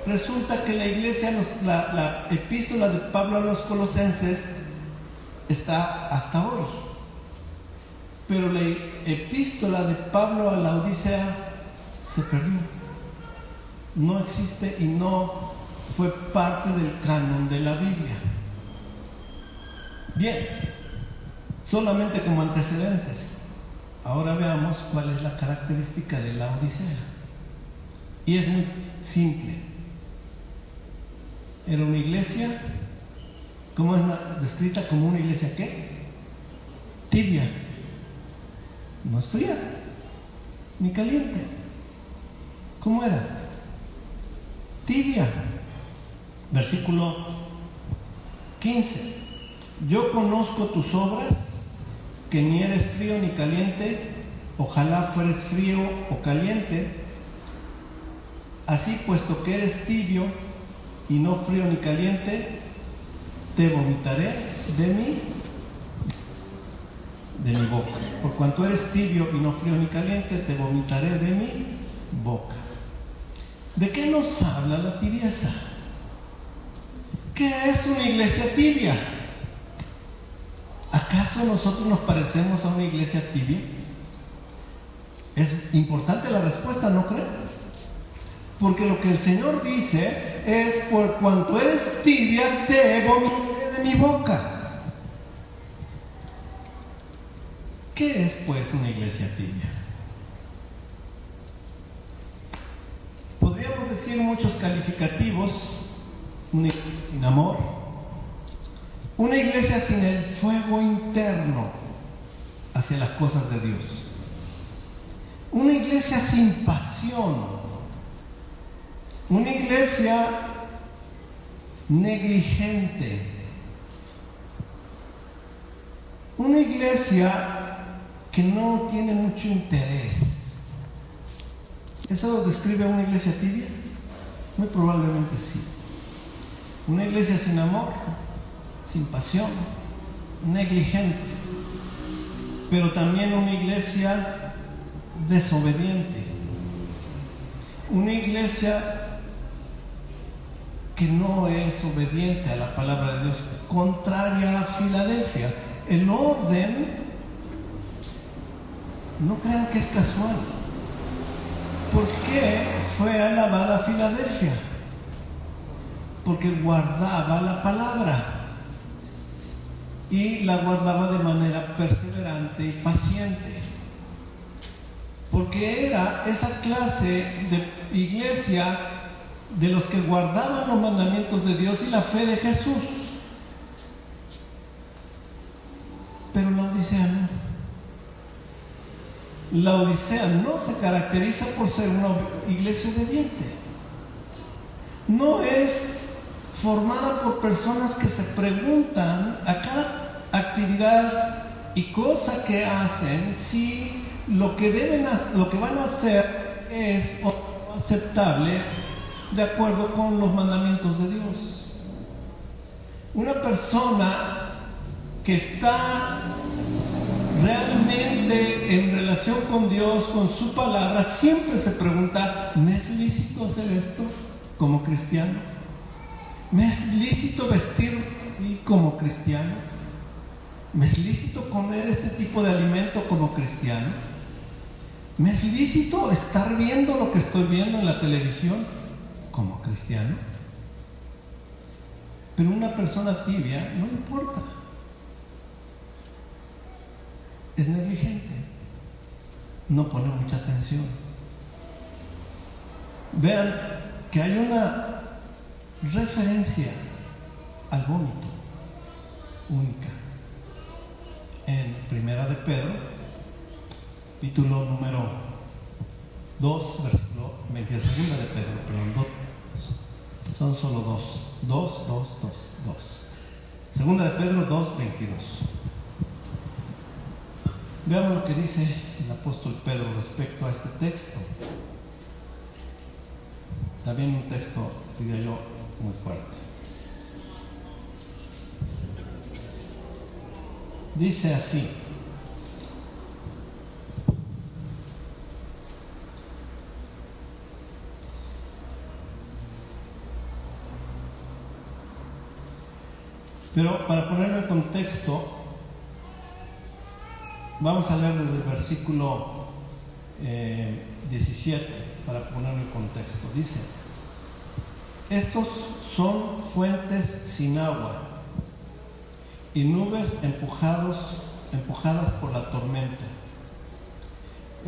Speaker 1: Resulta que la iglesia, la epístola de Pablo a los colosenses está hasta hoy. Pero la epístola de Pablo a la Odisea se perdió. No existe y no fue parte del canon de la Biblia. Bien, solamente como antecedentes. Ahora veamos cuál es la característica de la Odisea. Y es muy simple. Era una iglesia, ¿cómo es descrita? Como una iglesia ¿qué? Tibia. No es fría, ni caliente. ¿Cómo era? Tibia. Versículo 15. Yo conozco tus obras, que ni eres frío ni caliente. Ojalá fueres frío o caliente. Así, puesto que eres tibio y no frío ni caliente, te vomitaré de mi boca. Por cuanto eres tibio y no frío ni caliente, te vomitaré de mi boca. ¿De qué nos habla la tibieza? ¿Qué es una iglesia tibia? ¿Acaso nosotros nos parecemos a una iglesia tibia? Es importante la respuesta, ¿no creen? Porque lo que el Señor dice es: por cuanto eres tibia, te vomitaré de mi boca. ¿Qué es pues una iglesia tibia? Podríamos decir muchos calificativos: una iglesia sin amor, una iglesia sin el fuego interno hacia las cosas de Dios, una iglesia sin pasión, una iglesia negligente, una iglesia que no tiene mucho interés. ¿Eso describe a una iglesia tibia? Muy probablemente sí. Una iglesia sin amor, sin pasión, negligente, pero también una iglesia desobediente, una iglesia que no es obediente a la palabra de Dios, contraria a Filadelfia. El orden, no crean que es casual. ¿Por qué fue alabada Filadelfia? Porque guardaba la palabra y la guardaba de manera perseverante y paciente. Porque era esa clase de iglesia de los que guardaban los mandamientos de Dios y la fe de Jesús. Pero la Odisea no. La Odisea no se caracteriza por ser una iglesia obediente. No es formada por personas que se preguntan a cada actividad y cosa que hacen si lo que van a hacer es aceptable de acuerdo con los mandamientos de Dios. Una persona que está realmente en relación con Dios, con su palabra, siempre se pregunta: ¿me es lícito hacer esto como cristiano? ¿Me es lícito vestirme así como cristiano? ¿Me es lícito comer este tipo de alimento como cristiano? ¿Me es lícito estar viendo lo que estoy viendo en la televisión como cristiano? Pero una persona tibia no importa. Es negligente. No pone mucha atención. Vean que hay una referencia al vómito única en Primera de Pedro, capítulo número 2, versículo 22. Segunda de Pedro, perdón, 2. Son solo 2. Segunda de Pedro 2, 22. Veamos lo que dice el apóstol Pedro respecto a este texto. También un texto, diría yo, muy fuerte. Dice así: pero para ponerlo en contexto, vamos a leer desde el versículo 17 para ponerlo en contexto. Dice: estos son fuentes sin agua y nubes empujadas por la tormenta.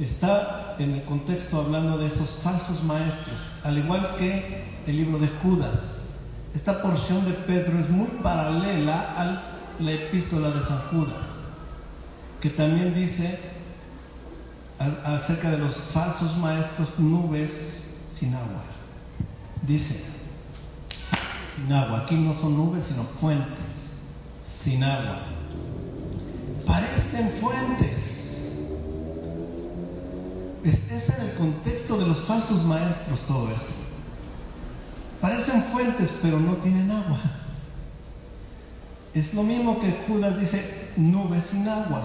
Speaker 1: Está en el contexto hablando de esos falsos maestros, al igual que el libro de Judas. Esta porción de Pedro es muy paralela a la epístola de San Judas, que también dice acerca de los falsos maestros, nubes sin agua. Dice, sin agua. Aquí no son nubes, sino fuentes sin agua. Parecen fuentes. Es en el contexto de los falsos maestros todo esto. Parecen fuentes, pero no tienen agua. Es lo mismo que Judas dice, nubes sin agua.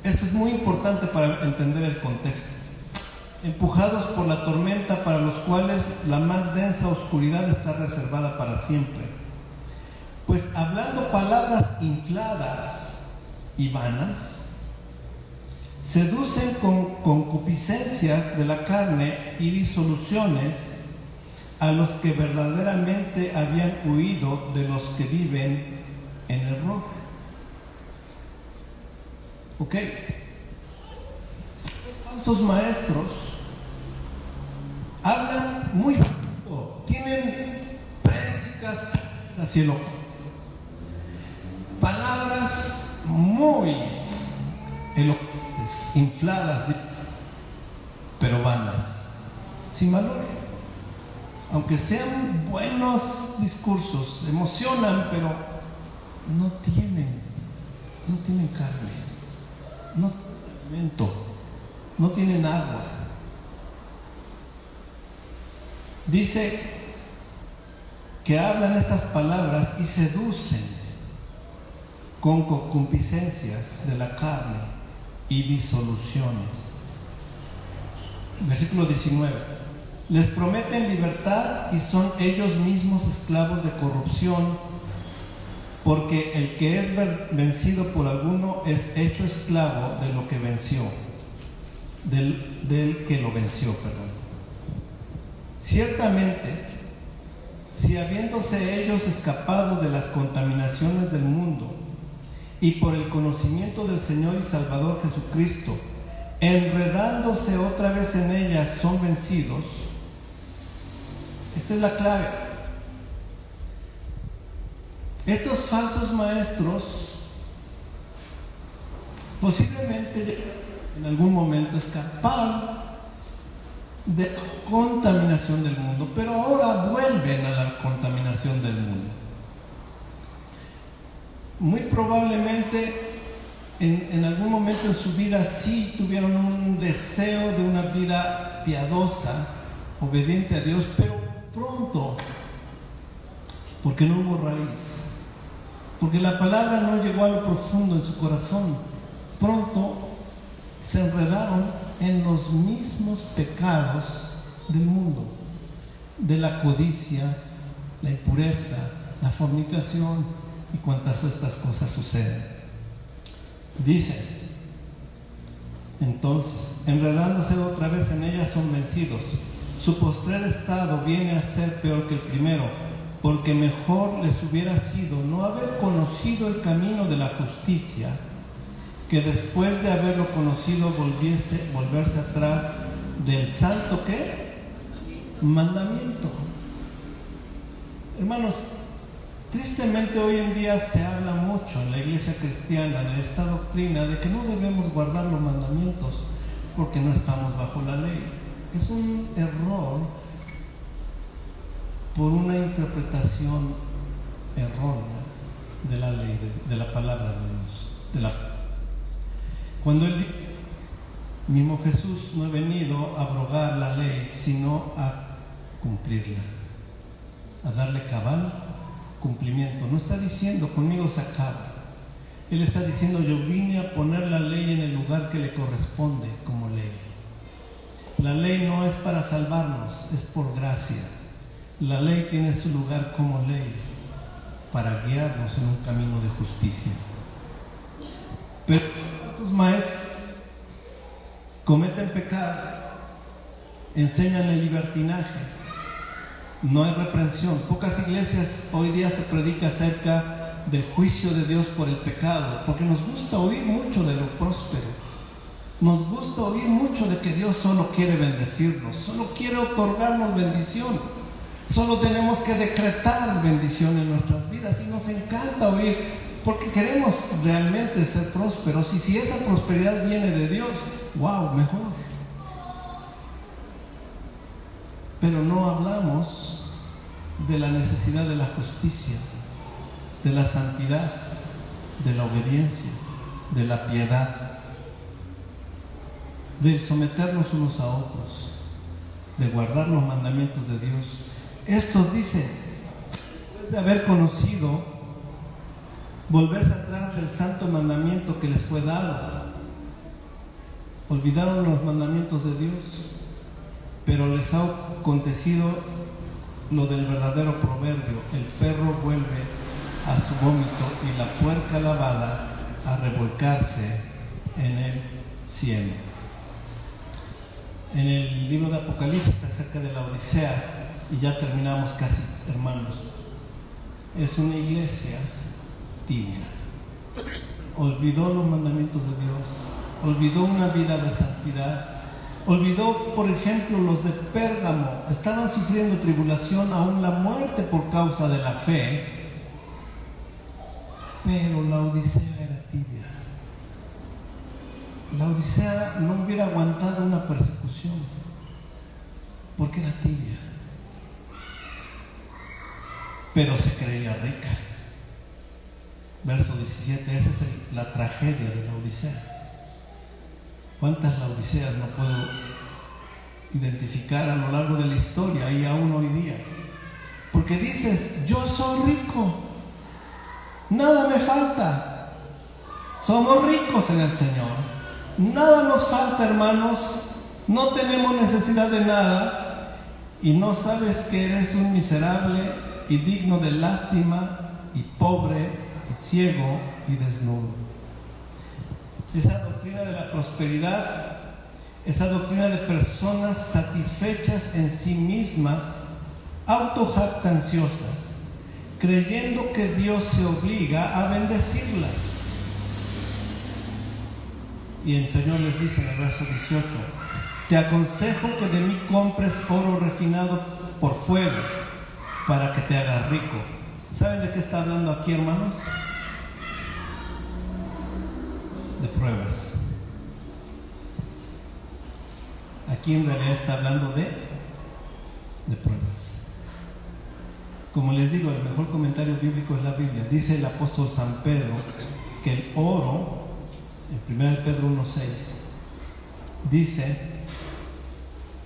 Speaker 1: Esto es muy importante para entender el contexto. Empujados por la tormenta, para los cuales la más densa oscuridad está reservada para siempre. Pues hablando palabras infladas y vanas, seducen con concupiscencias de la carne y disoluciones a los que verdaderamente habían huido de los que viven en error. Ok. Los falsos maestros hablan muy bonito, tienen prédicas hacia lo palabras muy elocuentes, infladas, pero vanas, sin valor. Aunque sean buenos discursos, emocionan, pero no tienen carne, no tienen alimento, no tienen agua. Dice que hablan estas palabras y seducen con concupiscencias de la carne y disoluciones. Versículo 19. Les prometen libertad y son ellos mismos esclavos de corrupción, porque el que es vencido por alguno es hecho esclavo de lo que venció, del que lo venció, perdón. Ciertamente, si habiéndose ellos escapado de las contaminaciones del mundo y por el conocimiento del Señor y Salvador Jesucristo, enredándose otra vez en ellas, son vencidos. Esta es la clave. Estos falsos maestros posiblemente en algún momento escaparon de la contaminación del mundo, pero ahora vuelven a la contaminación del mundo. Muy probablemente en algún momento en su vida sí tuvieron un deseo de una vida piadosa, obediente a Dios, pero pronto, porque no hubo raíz, porque la palabra no llegó a lo profundo en su corazón, pronto se enredaron en los mismos pecados del mundo, de la codicia, la impureza, la fornicación y cuantas estas cosas suceden. Dice, Entonces, enredándose otra vez en ellas, son vencidos. Su postrer estado viene a ser peor que el primero, porque mejor les hubiera sido no haber conocido el camino de la justicia, que después de haberlo conocido volverse atrás del santo ¿qué? Mandamiento. Hermanos, tristemente hoy en día se habla mucho en la iglesia cristiana de esta doctrina de que no debemos guardar los mandamientos porque no estamos bajo la ley. Es un error por una interpretación errónea de la ley, de la palabra de Dios. Cuando Él dice, mismo Jesús no ha venido a abrogar la ley, sino a cumplirla, a darle cabal cumplimiento. No está diciendo conmigo se acaba. Él está diciendo yo vine a poner la ley en el lugar que le corresponde como ley. La ley no es para salvarnos, es por gracia. La ley tiene su lugar como ley para guiarnos en un camino de justicia. Pero sus maestros cometen pecado, enseñan el libertinaje, no hay reprensión. Pocas iglesias hoy día se predica acerca del juicio de Dios por el pecado, porque nos gusta oír mucho de lo próspero, nos gusta oír mucho de que Dios solo quiere bendecirnos, solo quiere otorgarnos bendición, solo tenemos que decretar bendición en nuestras vidas, y nos encanta oír porque queremos realmente ser prósperos, y si esa prosperidad viene de Dios, wow, mejor. Pero no hablamos de la necesidad de la justicia, de la santidad, de la obediencia, de la piedad, de someternos unos a otros, de guardar los mandamientos de Dios. Estos dicen, después de haber conocido, volverse atrás del santo mandamiento que les fue dado. Olvidaron los mandamientos de Dios, pero les ha acontecido lo del verdadero proverbio: el perro vuelve a su vómito y la puerca lavada a revolcarse en el cielo. En el libro de Apocalipsis acerca de la Odisea, y ya terminamos casi, hermanos, es una iglesia tibia, olvidó los mandamientos de Dios, olvidó una vida de santidad, olvidó, por ejemplo, los de Pérgamo, estaban sufriendo tribulación, aún la muerte por causa de la fe, pero la Odisea era tibia. La Odisea no hubiera aguantado una persecución porque era tibia, pero se creía rica. Verso 17, esa es la tragedia de la Odisea. ¿Cuántas Laodiceas no puedo identificar a lo largo de la historia y aún hoy día? Porque dices, yo soy rico, nada me falta, somos ricos en el Señor, nada nos falta, hermanos, no tenemos necesidad de nada, y no sabes que eres un miserable y digno de lástima y pobre y ciego y desnudo. Esa doctrina de la prosperidad, esa doctrina de personas satisfechas en sí mismas, autojactanciosas, creyendo que Dios se obliga a bendecirlas. Y el Señor les dice en el verso 18: te aconsejo que de mí compres oro refinado por fuego, para que te hagas rico. ¿Saben de qué está hablando aquí, hermanos? De pruebas. Aquí en realidad está hablando de pruebas. Como les digo, el mejor comentario bíblico es la Biblia. Dice el apóstol San Pedro que el oro, en 1 Pedro 1:6, dice: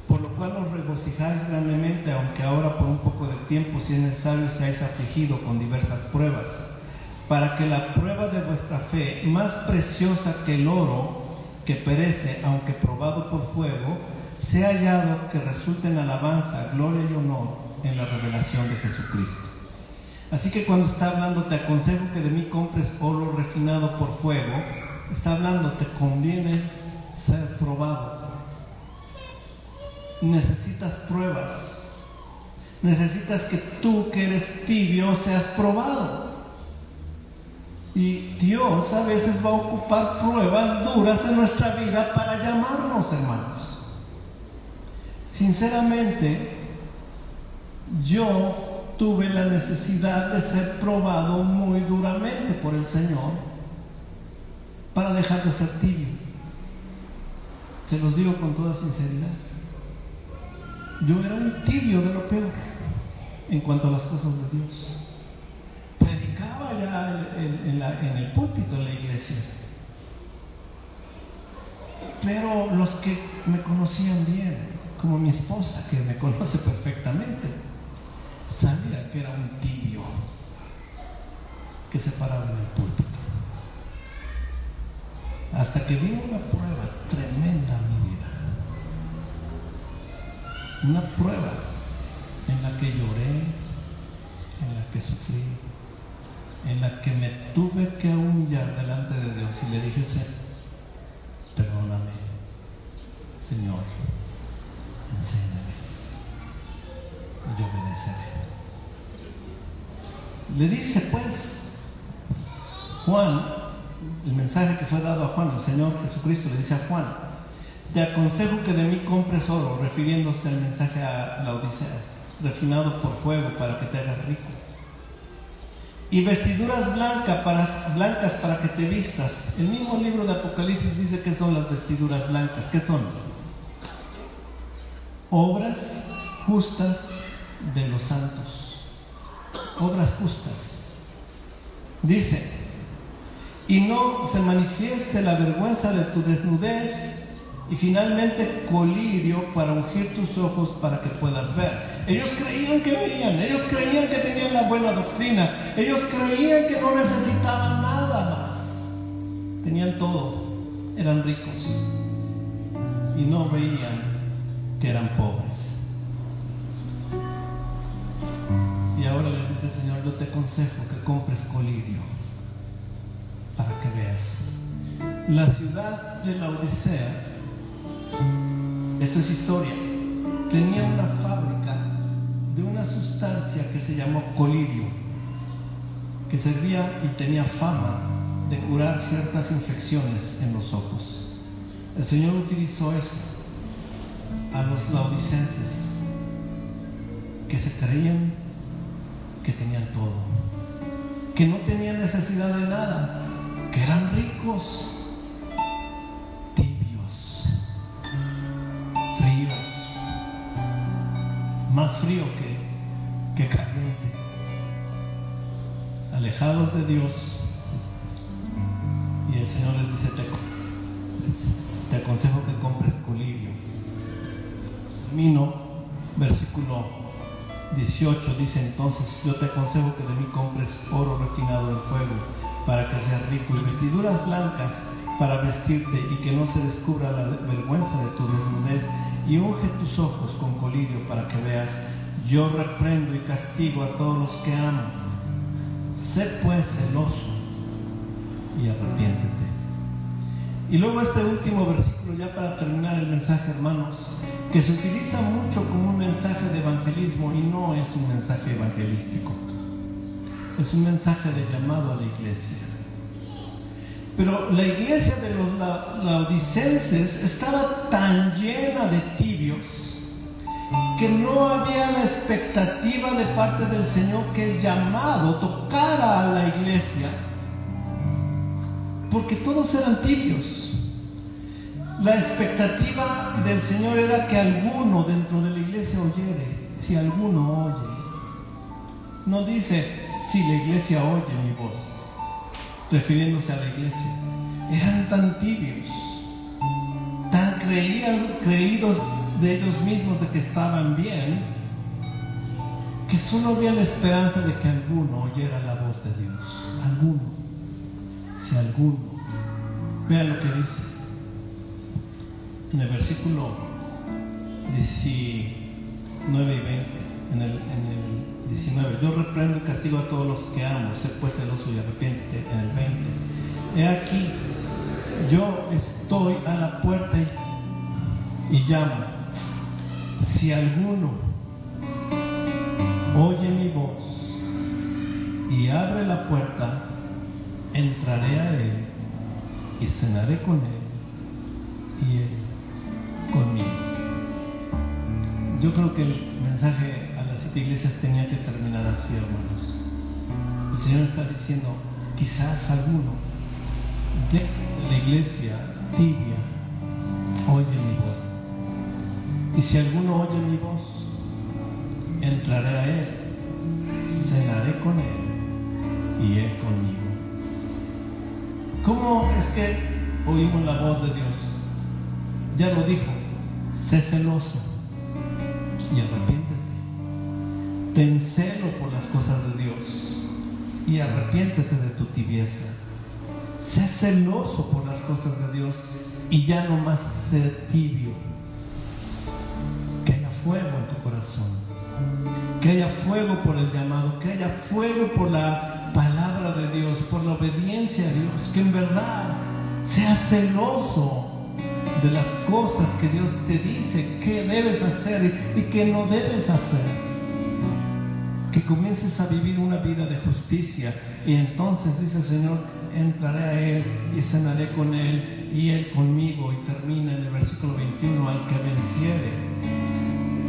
Speaker 1: por lo cual os regocijáis grandemente, aunque ahora por un poco de tiempo, si es necesario, seáis afligidos con diversas pruebas, para que la prueba de vuestra fe, más preciosa que el oro que perece, aunque probado por fuego, sea hallado que resulte en alabanza, gloria y honor en la revelación de Jesucristo. Así que cuando está hablando, te aconsejo que de mí compres oro refinado por fuego, está hablando, te conviene ser probado. Necesitas pruebas. Necesitas que tú, que eres tibio, seas probado. Y Dios a veces va a ocupar pruebas duras en nuestra vida para llamarnos, hermanos. Sinceramente, yo tuve la necesidad de ser probado muy duramente por el Señor para dejar de ser tibio. Se los digo con toda sinceridad. Yo era un tibio de lo peor en cuanto a las cosas de Dios. Predicaba ya en el púlpito en la iglesia, pero los que me conocían bien, como mi esposa, que me conoce perfectamente, sabía que era un tibio que se paraba en el púlpito. Hasta que vino una prueba tremenda en mi vida. Una prueba en la que lloré, en la que sufrí, en la que me tuve que humillar delante de Dios y le dije: perdóname, Señor, enséñame, y yo obedeceré. Le dice pues Juan, el mensaje que fue dado a Juan, el Señor Jesucristo le dice a Juan: te aconsejo que de mí compres oro, refiriéndose al mensaje a la Odisea, refinado por fuego para que te hagas rico, y vestiduras blancas para que te vistas. El mismo libro de Apocalipsis dice que son las vestiduras blancas. ¿Qué son? Obras justas de los santos. Obras justas. Dice: y no se manifieste la vergüenza de tu desnudez, y finalmente colirio para ungir tus ojos para que puedas ver. Ellos creían que veían, ellos creían que tenían la buena doctrina, ellos creían que no necesitaban nada más, tenían todo, eran ricos y no veían que eran pobres. Y ahora les dice el Señor: yo te aconsejo que compres colirio para que veas. La ciudad de la Odisea, esto es historia, tenía una fábrica de una sustancia que se llamó colirio, que servía y tenía fama de curar ciertas infecciones en los ojos. El Señor utilizó eso a los laodicenses, que se creían que tenían todo, que no tenían necesidad de nada, que eran ricos, tibios, fríos, más frío que caliente, alejados de Dios. Y el Señor les dice: te aconsejo que compres colirio. Termino, versículo 18 dice: entonces yo te aconsejo que de mí compres oro refinado en fuego para que seas rico, y vestiduras blancas para vestirte, y que no se descubra la vergüenza de tu desnudez, y unge tus ojos con colirio para que veas. Yo reprendo y castigo a todos los que amo. Sé pues celoso y arrepiéntete. Y luego este último versículo, ya para terminar el mensaje, hermanos, que se utiliza mucho como un mensaje de evangelismo, y no es un mensaje evangelístico, es un mensaje de llamado a la iglesia. Pero la iglesia de los laodicenses estaba tan llena de tibios que no había la expectativa de parte del Señor que el llamado tocara a la iglesia, porque todos eran tibios. La expectativa del Señor era que alguno dentro de la iglesia oyere. Si alguno oye, no dice si la iglesia oye mi voz, refiriéndose a la iglesia. Eran tan tibios, tan creídos de ellos mismos de que estaban bien, que solo había la esperanza de que alguno oyera la voz de Dios. Alguno, si alguno. Vean lo que dice en el versículo 19 y 20. En el 19: yo reprendo y castigo a todos los que amo, sé pues celoso y arrepiéntete. En el 20: he aquí, yo estoy a la puerta y llamo. Si alguno oye mi voz y abre la puerta, entraré a él y cenaré con él y él conmigo. Yo creo que el mensaje a las 7 iglesias tenía que terminar así, hermanos. El Señor está diciendo, quizás alguno de la iglesia tibia oye mi voz. Y si alguno oye mi voz, entraré a él, cenaré con él y él conmigo. ¿Cómo es que oímos la voz de Dios? Ya lo dijo, sé celoso y arrepiéntete. Ten celo por las cosas de Dios y arrepiéntete de tu tibieza. Sé celoso por las cosas de Dios y ya no más sé tibio. Que haya fuego en tu corazón, que haya fuego por el llamado, que haya fuego por la palabra de Dios, por la obediencia a Dios, que en verdad seas celoso de las cosas que Dios te dice que debes hacer y que no debes hacer. Que comiences a vivir una vida de justicia y entonces dice el Señor, entraré a él y cenaré con él y él conmigo. Y termina en el versículo 21, al que venciere,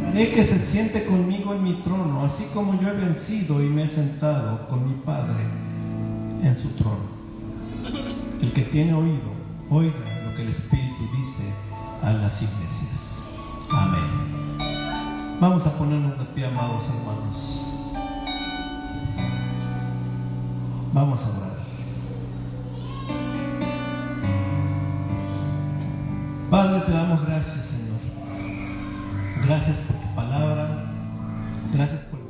Speaker 1: haré que se siente conmigo en mi trono, así como yo he vencido y me he sentado con mi Padre en su trono. El que tiene oído, oiga lo que el Espíritu dice a las iglesias. Amén. Vamos a ponernos de pie, amados hermanos. Vamos a orar. Padre, te damos gracias, Señor. Gracias por tu palabra. Gracias por